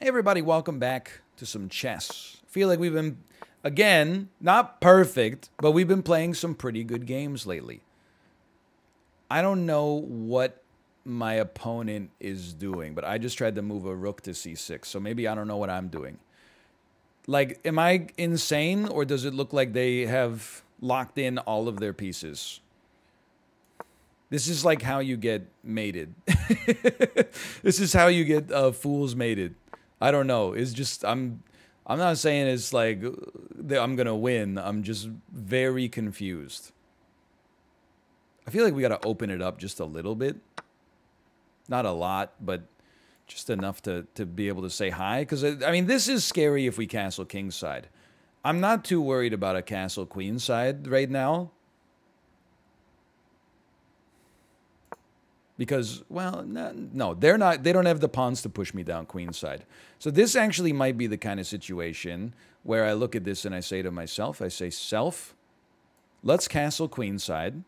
Hey everybody, welcome back to some chess. I feel like we've been, again, not perfect, but we've been playing some pretty good games lately. I don't know what my opponent is doing, but I just tried to move a rook to c6, so maybe I don't know what I'm doing. Like, am I insane, or does it look like they have locked in all of their pieces? This is like how you get mated. This is how you get fools mated. I don't know. It's just I'm not saying it's like I'm gonna win. I'm just very confused. I feel like we gotta open it up just a little bit. Not a lot, but just enough to be able to say hi. Because I mean, this is scary if we castle kingside. I'm not too worried about a castle queenside right now. Because, well, no, they're not. They don't have the pawns to push me down queenside. So this actually might be the kind of situation where I look at this and I say to myself, I say, self, let's castle queenside.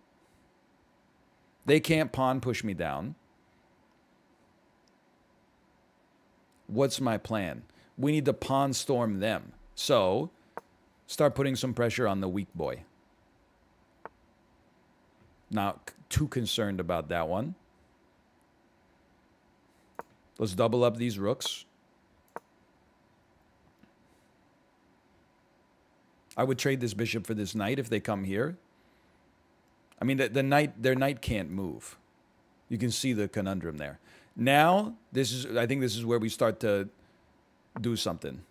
They can't pawn push me down. What's my plan? We need to pawn storm them. So start putting some pressure on the weak boy. Not too concerned about that one. Let's double up these rooks. I would trade this bishop for this knight if they come here. I mean, their knight can't move. You can see the conundrum there. Now, I think this is where we start to do something.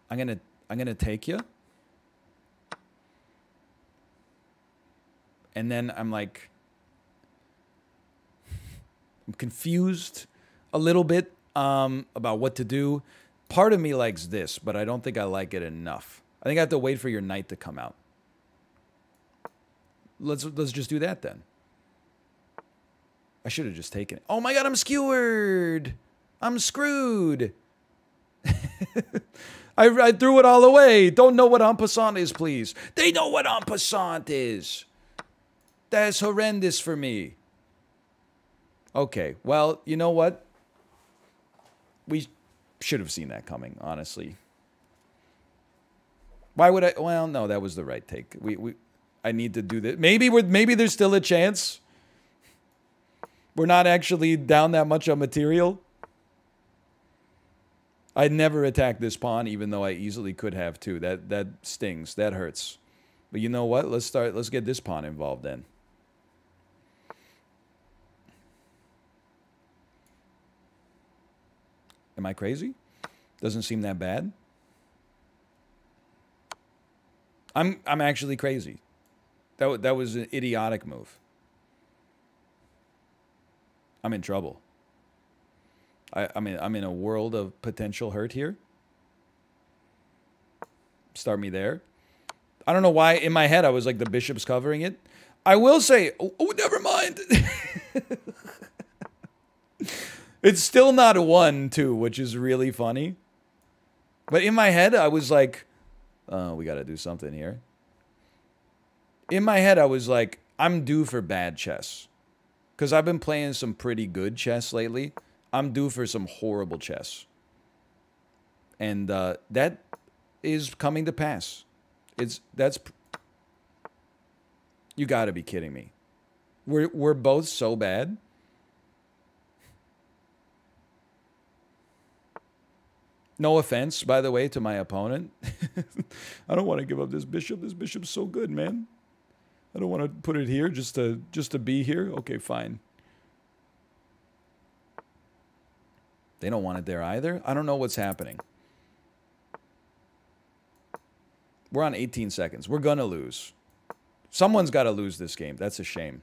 I'm gonna take you. And then I'm like, I'm confused a little bit about what to do. Part of me likes this, but I don't think I like it enough. I think I have to wait for your knight to come out. Let's just do that then. I should have just taken it. Oh my god, I'm skewered. I'm screwed. I threw it all away. Don't know what en passant is, please. They know what en passant is. That's horrendous for me. Okay, well, you know what? We should have seen that coming, honestly. Why would I? Well, no, that was the right take. I need to do this. Maybe there's still a chance. We're not actually down that much on material. I'd never attack this pawn, even though I easily could have too. That stings. That hurts. But you know what? Let's get this pawn involved then. Am I crazy? Doesn't seem that bad. I'm actually crazy. That was an idiotic move. I'm in trouble. I'm in a world of potential hurt here. Start me there. I don't know why in my head I was like the bishop's covering it. I will say, oh never mind. It's still not a 1-2, which is really funny. But in my head, I was like, oh, we got to do something here. In my head, I was like, I'm due for bad chess. Because I've been playing some pretty good chess lately. I'm due for some horrible chess. And that is coming to pass. You got to be kidding me. We're both so bad. No offense, by the way, to my opponent. I don't want to give up this bishop. This bishop's so good, man. I don't want to put it here just to be here. Okay, fine. They don't want it there either. I don't know what's happening. We're on 18 seconds. We're going to lose. Someone's got to lose this game. That's a shame.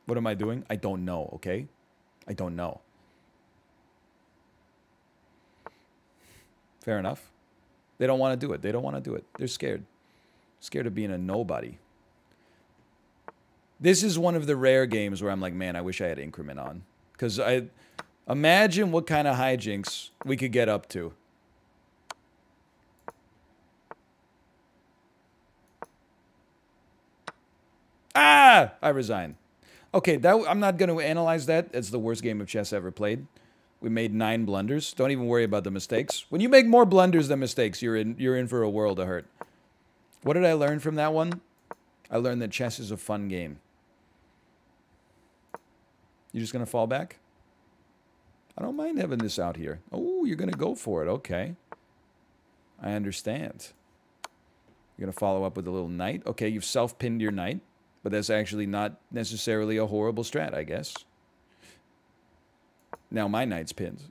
What am I doing? I don't know, okay? I don't know. Fair enough. They don't want to do it. They don't want to do it. They're scared. Scared of being a nobody. This is one of the rare games where I'm like, man, I wish I had increment on. Because imagine what kind of hijinks we could get up to. Ah, I resign. Okay, I'm not going to analyze that. It's the worst game of chess ever played. We made 9 blunders. Don't even worry about the mistakes. When you make more blunders than mistakes, you're in for a world of hurt. What did I learn from that one? I learned that chess is a fun game. You just going to fall back? I don't mind having this out here. Oh, you're going to go for it. Okay. I understand. You're going to follow up with a little knight. Okay, you've self-pinned your knight. But that's actually not necessarily a horrible strat, I guess. Now my knight's pinned.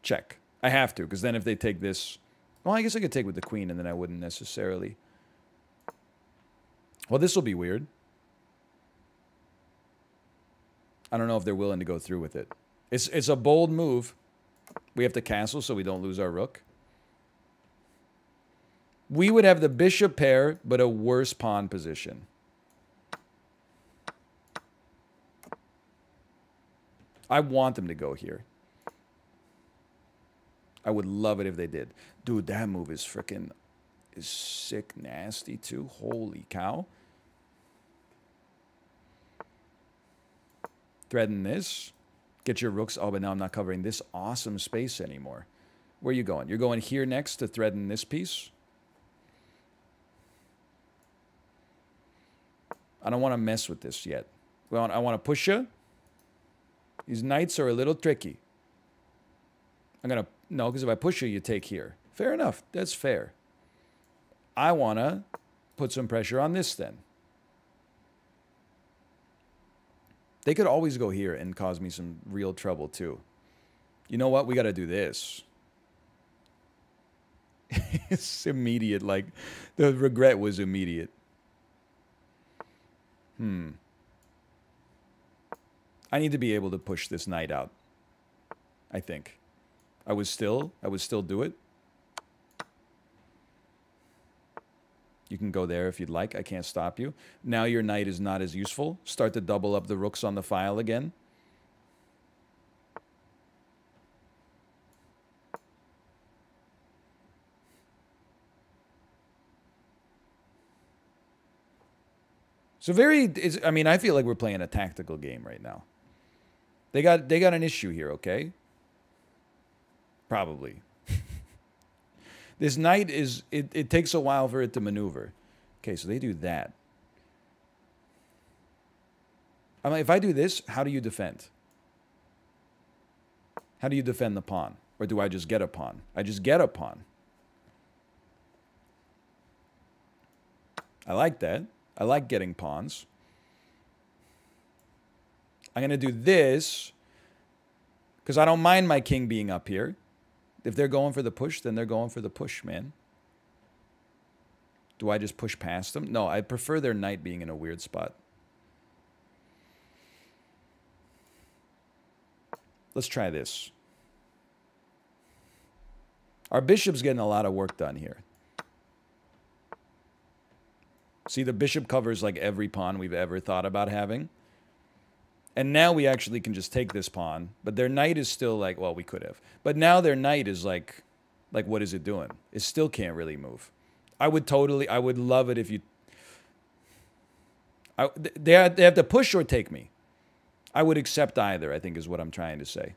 Check. I have to, because then if they take this... Well, I guess I could take with the queen, and then I wouldn't necessarily... Well, this will be weird. I don't know if they're willing to go through with it. It's a bold move. We have to castle so we don't lose our rook. We would have the bishop pair, but a worse pawn position. I want them to go here. I would love it if they did. Dude, that move is freaking... is sick nasty, too. Holy cow. Threaten this. Get your rooks... Oh, but now I'm not covering this awesome space anymore. Where are you going? You're going here next to threaten this piece? I don't want to mess with this yet. Well, I want to push you. These knights are a little tricky. I'm going to... No, because if I push you, you take here. Fair enough. That's fair. I want to put some pressure on this then. They could always go here and cause me some real trouble too. You know what? We got to do this. It's immediate. Like, the regret was immediate. I need to be able to push this knight out. I think. I would still do it. You can go there if you'd like. I can't stop you. Now your knight is not as useful. Start to double up the rooks on the file again. So I mean, I feel like we're playing a tactical game right now. They got an issue here, okay? Probably. This knight is, it takes a while for it to maneuver. Okay, so they do that. I mean, if I do this, how do you defend? How do you defend the pawn? Or do I just get a pawn? I just get a pawn. I like that. I like getting pawns. I'm going to do this because I don't mind my king being up here. If they're going for the push, then they're going for the push, man. Do I just push past them? No, I prefer their knight being in a weird spot. Let's try this. Our bishop's getting a lot of work done here. See, the bishop covers like every pawn we've ever thought about having. And now we actually can just take this pawn. But their knight is still like, well, we could have. But now their knight is like what is it doing? It still can't really move. I would love it if you... They have to push or take me. I would accept either, I think is what I'm trying to say.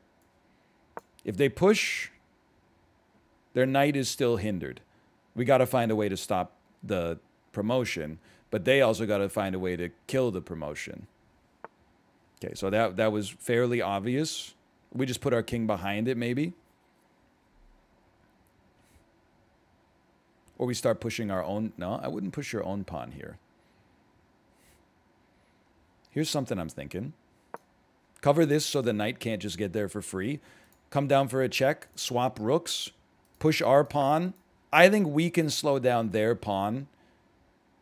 If they push, their knight is still hindered. We got to find a way to stop the promotion, but they also got to find a way to kill the promotion. Okay, so that was fairly obvious. We just put our king behind it, maybe. Or we start pushing our own... No, I wouldn't push your own pawn here. Here's something I'm thinking. Cover this so the knight can't just get there for free. Come down for a check. Swap rooks. Push our pawn. I think we can slow down their pawn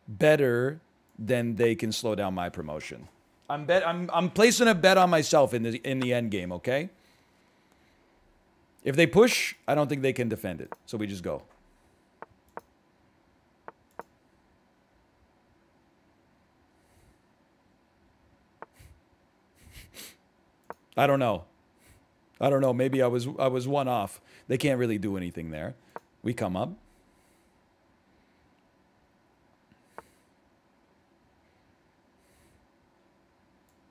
better than they can slow down my promotion. I'm placing a bet on myself in the end game, okay? If they push, I don't think they can defend it. So we just go. I don't know. Maybe I was one off. They can't really do anything there. We come up.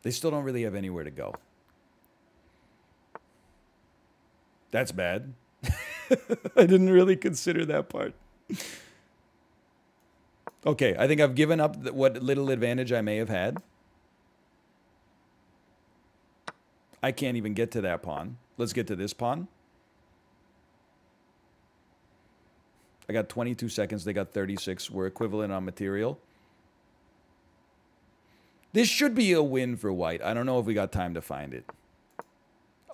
They still don't really have anywhere to go. That's bad. I didn't really consider that part. Okay, I think I've given up what little advantage I may have had. I can't even get to that pawn. Let's get to this pawn. I got 22 seconds. They got 36. We're equivalent on material. This should be a win for white. I don't know if we got time to find it.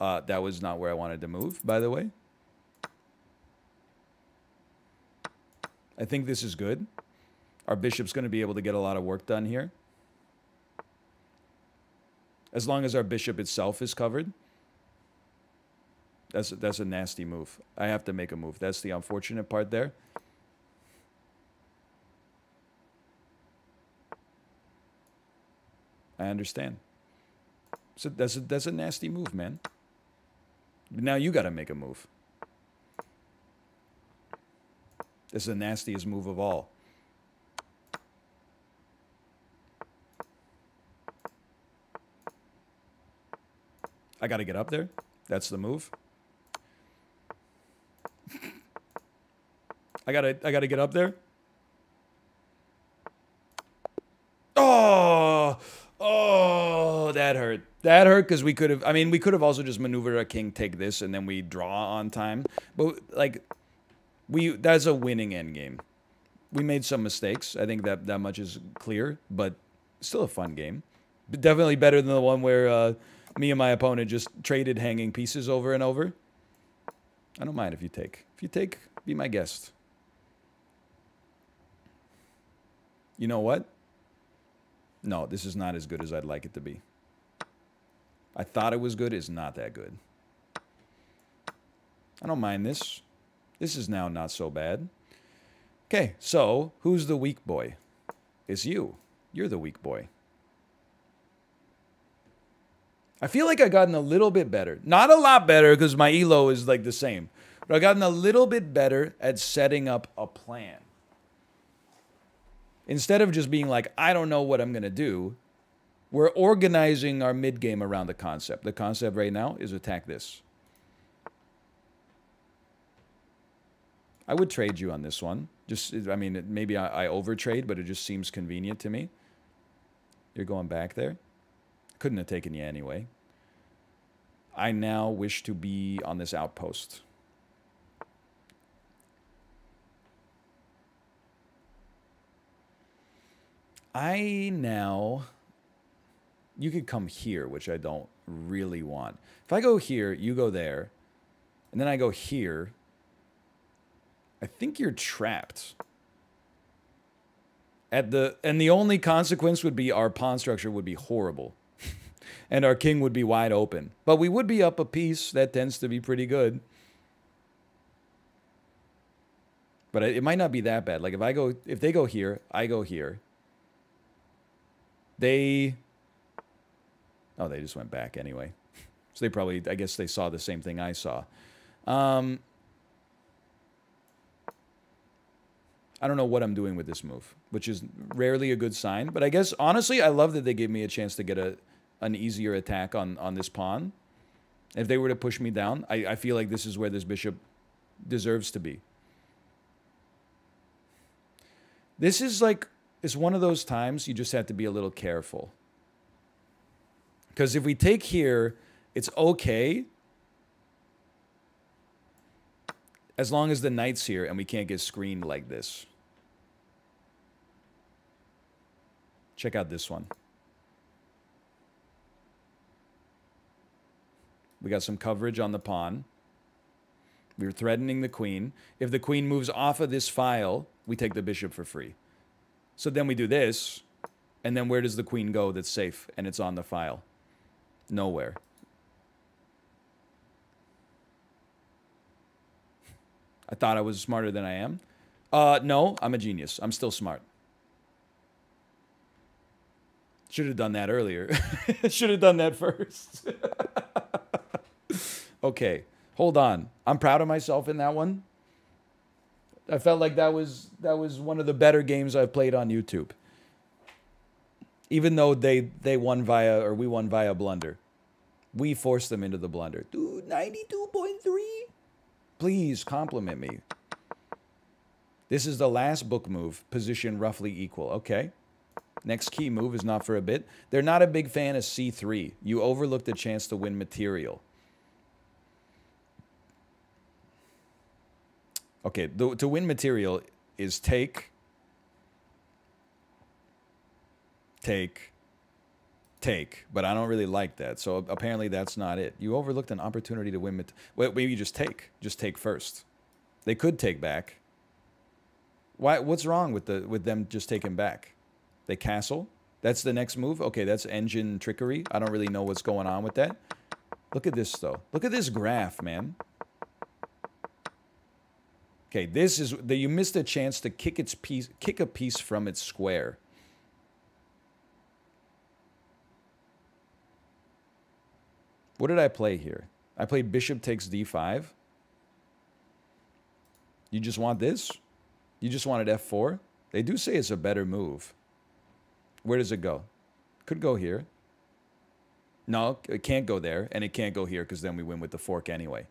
That was not where I wanted to move, by the way. I think this is good. Our bishop's going to be able to get a lot of work done here. As long as our bishop itself is covered. That's a nasty move. I have to make a move. That's the unfortunate part there. I understand. So that's a nasty move, man. Now you got to make a move. This is the nastiest move of all. I got to get up there. That's the move. I gotta get up there. Oh, that hurt. That hurt because we could have. I mean, we could have also just maneuvered our king, take this, and then we draw on time. But like, that's a winning endgame. We made some mistakes. I think that much is clear, but still a fun game. But definitely better than the one where me and my opponent just traded hanging pieces over and over. I don't mind if you take. If you take, be my guest. You know what? No, this is not as good as I'd like it to be. I thought it was good. It's not that good. I don't mind this. This is now not so bad. Okay, so who's the weak boy? It's you. You're the weak boy. I feel like I've gotten a little bit better. Not a lot better because my elo is like the same. But I've gotten a little bit better at setting up a plan. Instead of just being like, I don't know what I'm going to do, we're organizing our mid-game around the concept. The concept right now is attack this. I would trade you on this one. Just, I mean, maybe I overtrade, but it just seems convenient to me. You're going back there. Couldn't have taken you anyway. I now wish to be on this outpost. You could come here, which I don't really want. If I go here, you go there, and then I go here, I think you're trapped. And the only consequence would be our pawn structure would be horrible. And our king would be wide open. But we would be up a piece. That tends to be pretty good. But it might not be that bad. Like if they go here, I go here. Oh, they just went back anyway. So they probably, I guess they saw the same thing I saw. I don't know what I'm doing with this move, which is rarely a good sign. But I guess, honestly, I love that they gave me a chance to get an easier attack on this pawn. If they were to push me down, I feel like this is where this bishop deserves to be. This is like, it's one of those times you just have to be a little careful. Because if we take here, it's okay. As long as the knight's here and we can't get screened like this. Check out this one. We got some coverage on the pawn. We were threatening the queen. If the queen moves off of this file, we take the bishop for free. So then we do this, and then where does the queen go that's safe and it's on the file? Nowhere. I thought I was smarter than I am. No, I'm a genius. I'm still smart. Should have done that earlier. Should have done that first. Okay, hold on. I'm proud of myself in that one. I felt like that was one of the better games I've played on YouTube. Even though they won via, or we won via blunder. We forced them into the blunder. Dude, 92.3? Please compliment me. This is the last book move. Position roughly equal. Okay. Next key move is not for a bit. They're not a big fan of C3. You overlooked the chance to win material. Okay, to win material is take, but I don't really like that. So apparently that's not it. You overlooked an opportunity to win. Wait, maybe you just take first. They could take back. Why? What's wrong with them just taking back? They castle. That's the next move. Okay, that's engine trickery. I don't really know what's going on with that. Look at this though. Look at this graph, man. Okay, this is that you missed a chance to kick a piece from its square. What did I play here? I played bishop takes d5. You just want this? You just wanted f4? They do say it's a better move. Where does it go? Could go here. No, it can't go there, and it can't go here because then we win with the fork anyway.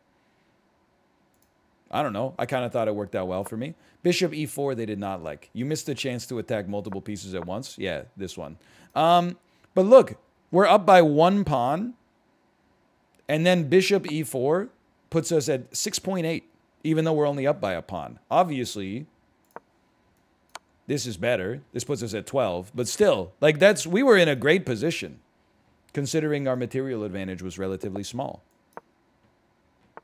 I don't know. I kind of thought it worked out well for me. Bishop e4 they did not like. You missed a chance to attack multiple pieces at once. Yeah, this one. But look, we're up by 1 pawn. And then bishop e4 puts us at 6.8, even though we're only up by a pawn. Obviously, this is better. This puts us at 12. But still, like we were in a great position, considering our material advantage was relatively small.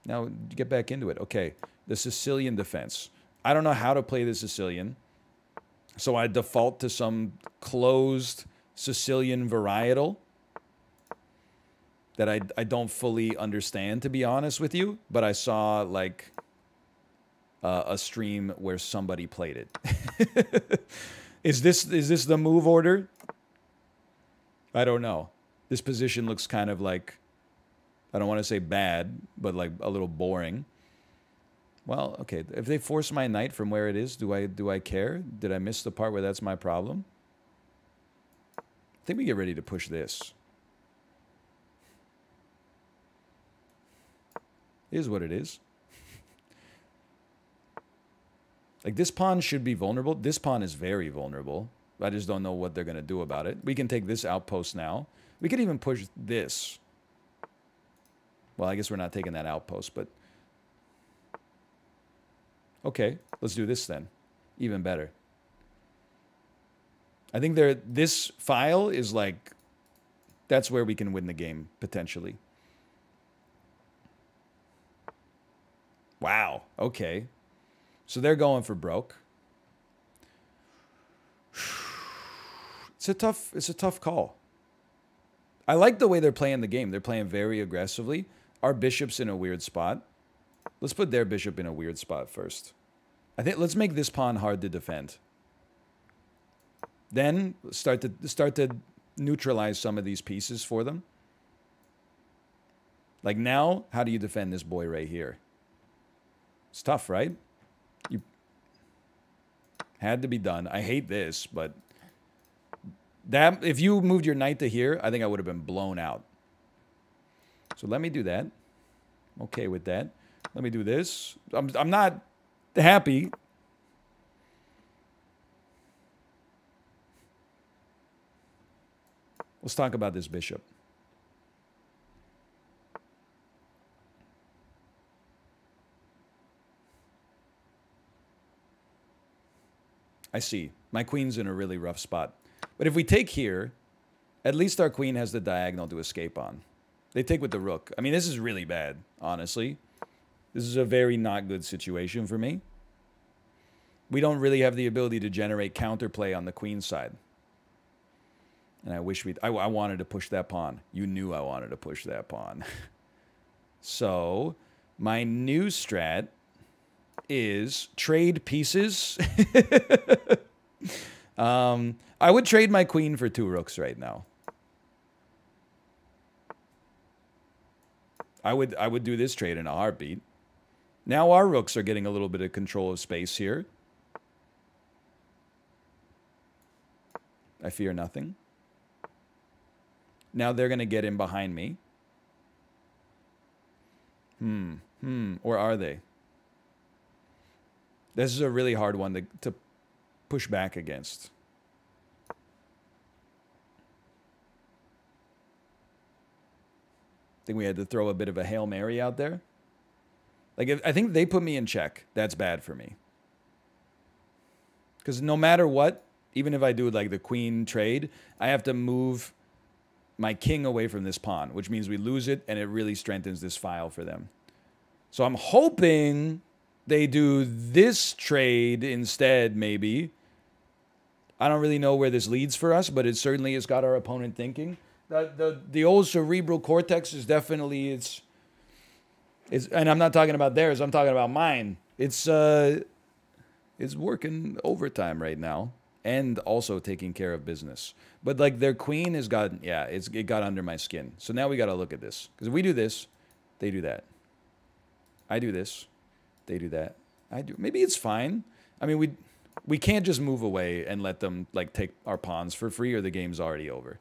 Now, get back into it. Okay, the Sicilian defense. I don't know how to play the Sicilian, so I default to some closed Sicilian varietal that I don't fully understand, to be honest with you. But I saw, like, a stream where somebody played it. Is this the move order? I don't know. This position looks kind of like, I don't want to say bad, but like a little boring. Well, okay. If they force my knight from where it is, do I care? Did I miss the part where that's my problem? I think we get ready to push this. It is what it is. Like, this pawn should be vulnerable. This pawn is very vulnerable. I just don't know what they're going to do about it. We can take this outpost now. We could even push this. Well, I guess we're not taking that outpost, but... Okay, let's do this then. Even better. I think this file is like... That's where we can win the game, potentially. Wow, okay. So they're going for broke. It's a tough call. I like the way they're playing the game. They're playing very aggressively. Our bishop's in a weird spot. Let's put their bishop in a weird spot first. I think let's make this pawn hard to defend. Then start to neutralize some of these pieces for them. Like now, how do you defend this boy right here? It's tough, right? You had to be done. I hate this, but that if you moved your knight to here, I think I would have been blown out. So let me do that. I'm okay with that. Let me do this. I'm not happy. Let's talk about this bishop. I see. My queen's in a really rough spot. But if we take here, at least our queen has the diagonal to escape on. They take with the rook. I mean, this is really bad, honestly. This is a very not good situation for me. We don't really have the ability to generate counterplay on the queen side. And I wish I wanted to push that pawn. You knew I wanted to push that pawn. So, my new strat is trade pieces. I would trade my queen for 2 rooks right now. I would do this trade in a heartbeat. Now our rooks are getting a little bit of control of space here. I fear nothing. Now they're going to get in behind me. Or are they? This is a really hard one to push back against. I think we had to throw a bit of a Hail Mary out there. Like, I think they put me in check. That's bad for me. Because no matter what, even if I do like the queen trade, I have to move my king away from this pawn, which means we lose it, and it really strengthens this file for them. So I'm hoping they do this trade instead, maybe. I don't really know where this leads for us, but it certainly has got our opponent thinking. The old cerebral cortex is definitely, it's, and I'm not talking about theirs, I'm talking about mine. It's working overtime right now, and also taking care of business. But like their queen has got, yeah, it got under my skin. So now we got to look at this. Because if we do this, they do that. I do this, they do that. I do. Maybe it's fine. I mean, we can't just move away and let them like take our pawns for free, or the game's already over.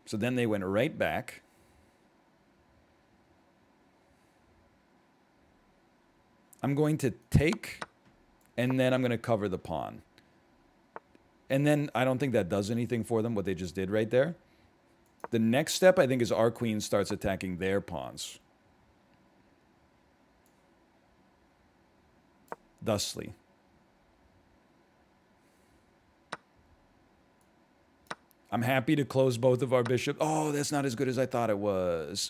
So then they went right back. I'm going to take, and then I'm going to cover the pawn. And then I don't think that does anything for them, what they just did right there. The next step, I think, is our queen starts attacking their pawns. Thusly. I'm happy to close both of our bishops. Oh, that's not as good as I thought it was.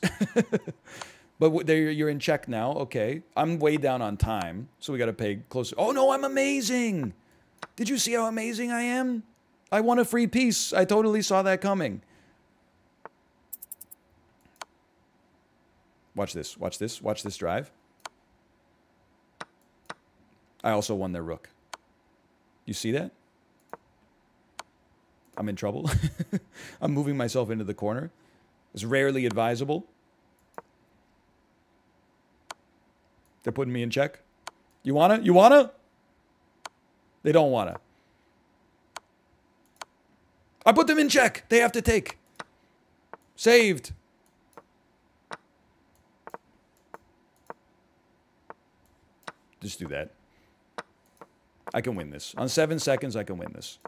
But you're in check now. Okay. I'm way down on time, so we got to pay closer. Oh, no, I'm amazing. Did you see how amazing I am? I won a free piece. I totally saw that coming. Watch this. Watch this. Watch this drive. I also won their rook. You see that? I'm in trouble. I'm moving myself into the corner. It's rarely advisable. They're putting me in check. You wanna? You wanna? They don't wanna. I put them in check. They have to take. Saved. Just do that. I can win this. On 7 seconds, I can win this.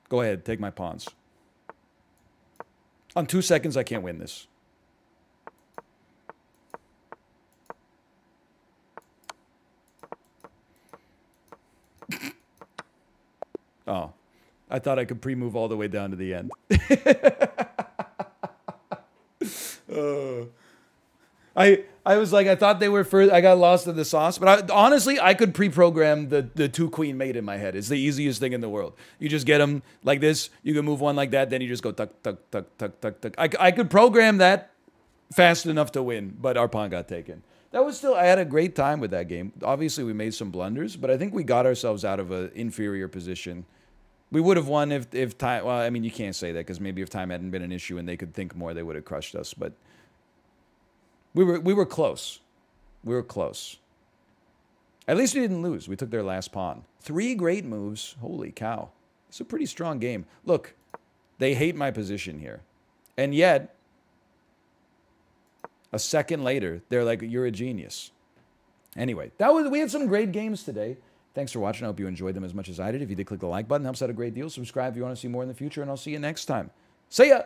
Go ahead, take my pawns. On 2 seconds, I can't win this. Oh, I thought I could pre-move all the way down to the end. I was like, I thought they were further. I got lost in the sauce. But honestly, I could pre-program the two queen mate in my head. It's the easiest thing in the world. You just get them like this. You can move one like that. Then you just go tuck, tuck, tuck, tuck, tuck, tuck. I could program that fast enough to win, but our pawn got taken. That was still, I had a great time with that game. Obviously, we made some blunders, but I think we got ourselves out of an inferior position. We would have won if time, well, I mean, you can't say that because maybe if time hadn't been an issue and they could think more, they would have crushed us. But we were close. We were close. At least we didn't lose. We took their last pawn. 3 great moves. Holy cow. It's a pretty strong game. Look, they hate my position here. And yet, a second later, they're like, you're a genius. Anyway, we had some great games today. Thanks for watching. I hope you enjoyed them as much as I did. If you did, click the like button. Helps out a great deal. Subscribe if you want to see more in the future, and I'll see you next time. See ya!